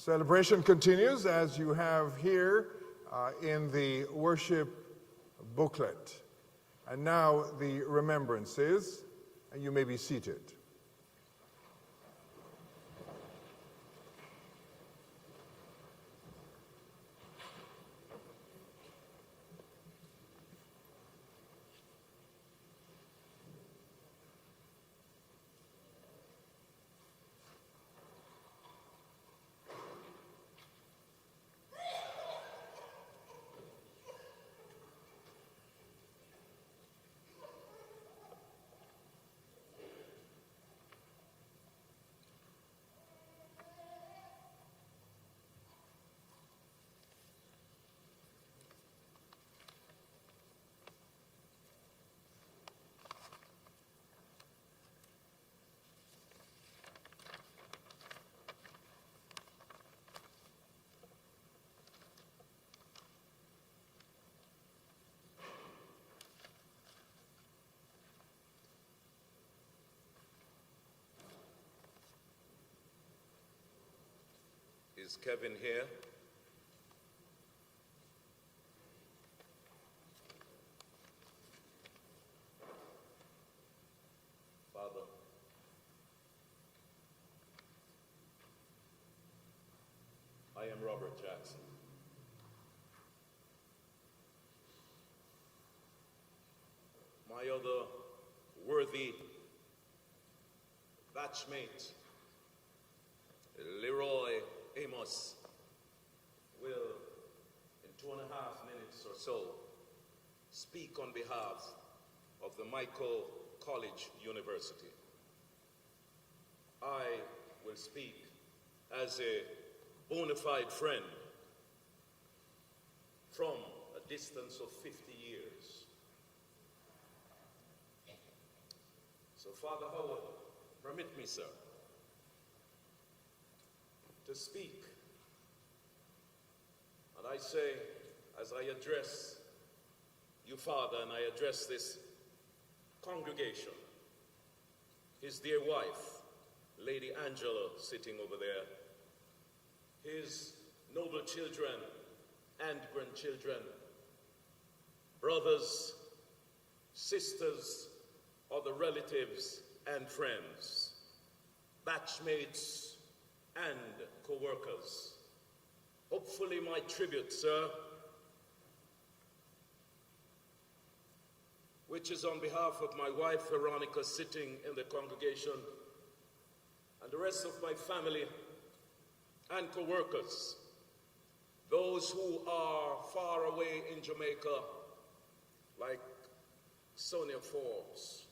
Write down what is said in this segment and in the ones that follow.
Celebration continues as you have here in the worship booklet. And now the remembrances, and you may be seated. Is Kevin here? Father, I am Robert Jackson. My other worthy batchmate, Delroy Amos, will, in 2.5 minutes or so, speak on behalf of the Michael College University. I will speak as a bona fide friend from a distance of 50 years. So, Father Howard, permit me, sir, to speak. And I say, as I address you, Father, and I address this congregation, his dear wife, Lady Angela, sitting over there, his noble children and grandchildren, brothers, sisters, other relatives and friends, batchmates, and co-workers. Hopefully my tribute, sir, which is on behalf of my wife, Veronica, sitting in the congregation, and the rest of my family and co-workers, those who are far away in Jamaica, like Sonia Forbes,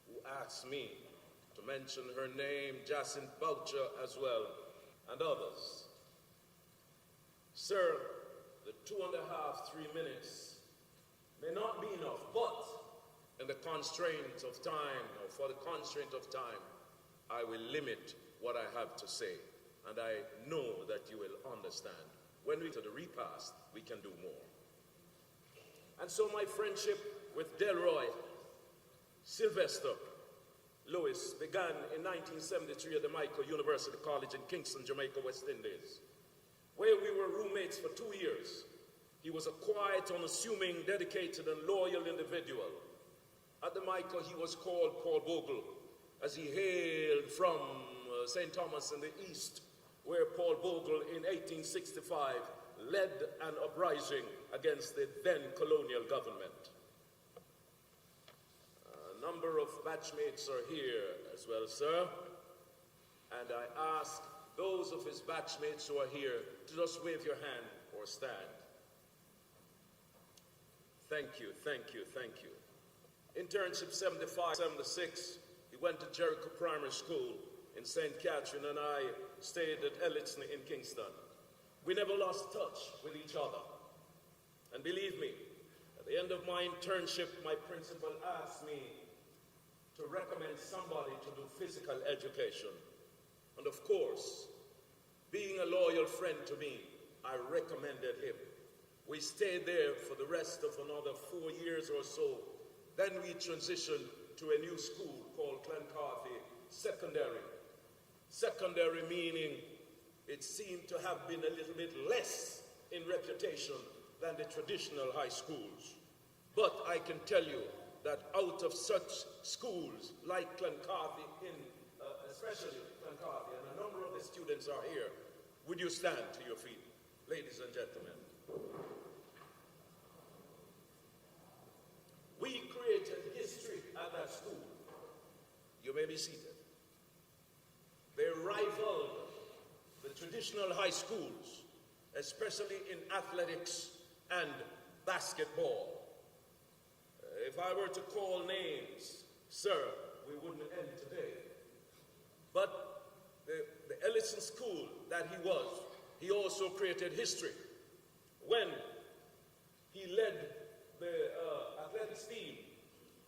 who asked me to mention her name, Jacinth Boucher as well, and others. Sir, the 2.5, 3 minutes may not be enough, but in the constraint of time, or for the constraint of time, I will limit what I have to say, and I know that you will understand. When we get to the repast, we can do more. And so my friendship with Delroy, Sylvester, Lewis began in 1973 at the Michael University College in Kingston, Jamaica, West Indies, where we were roommates for 2 years. He was a quiet, unassuming, dedicated, and loyal individual. At the Michael, he was called Paul Bogle, as he hailed from St. Thomas in the East, where Paul Bogle in 1865 led an uprising against the then colonial government. A number of batchmates are here as well, sir, and I ask those of his batchmates who are here to just wave your hand or stand. Thank you, thank you, thank you. Internship 75, 76, he went to Jericho Primary School in St. Catherine, and I stayed at Elliston in Kingston. We never lost touch with each other. And believe me, at the end of my internship, my principal asked me to recommend somebody to do physical education. And of course, being a loyal friend to me, I recommended him. We stayed there for the rest of another 4 years or so. Then we transitioned to a new school called Clancarthy Secondary. Secondary meaning it seemed to have been a little bit less in reputation than the traditional high schools. But I can tell you that out of such schools like Cloncarty, especially Cloncarty, and a number of the students are here, would you stand to your feet, ladies and gentlemen? We created history at that school. You may be seated. They rivaled the traditional high schools, especially in athletics and basketball. If I were to call names, sir, we wouldn't end today. But the Ellison School that he also created history when he led the athletics team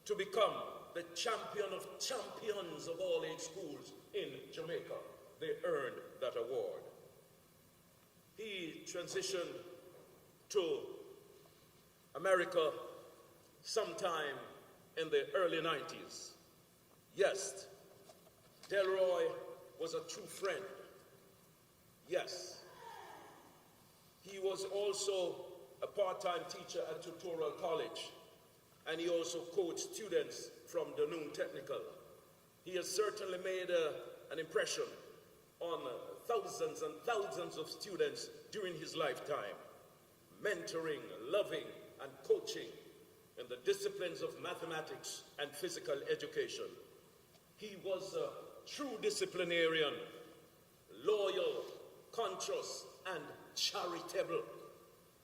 to become the champion of champions of all age schools in Jamaica. They earned that award. He transitioned to America sometime in the early 90s. Yes, Delroy was a true friend. Yes. He was also a part-time teacher at Tutorial College, and he also coached students from the Noon Technical. He has certainly made an impression on thousands and thousands of students during his lifetime, mentoring, loving, and coaching in the disciplines of mathematics and physical education. He was a true disciplinarian, loyal, conscious, and charitable.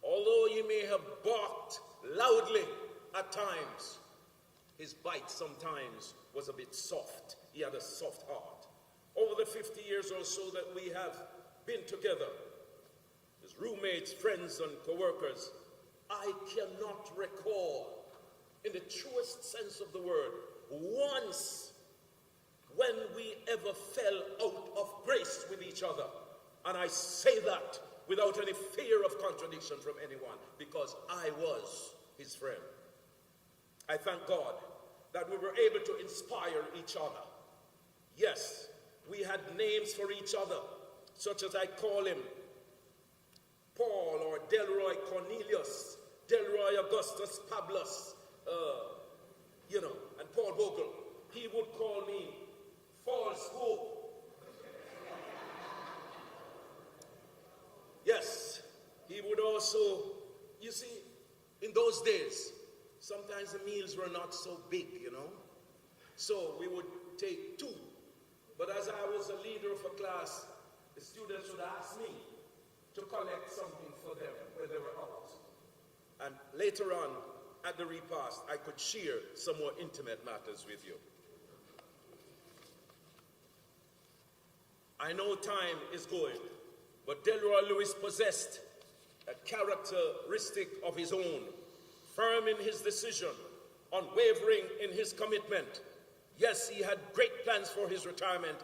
Although he may have barked loudly at times, his bite sometimes was a bit soft. He had a soft heart. Over the 50 years or so that we have been together, as roommates, friends, and co-workers, I cannot recall, in the truest sense of the word, once when we ever fell out of grace with each other. And I say that without any fear of contradiction from anyone, because I was his friend. I thank God that we were able to inspire each other. Yes, we had names for each other, such as I call him Paul or Delroy Cornelius, Delroy Augustus Pablos, and Paul Bogle. He would call me False Hope. Yes, he would also, you see, in those days, sometimes the meals were not so big, So we would take two. But as I was a leader of a class, the students would ask me to collect something for them when they were out. And later on, at the repast, I could share some more intimate matters with you. I know time is going, but Delroy Lewis possessed a characteristic of his own, firm in his decision, unwavering in his commitment. Yes, he had great plans for his retirement,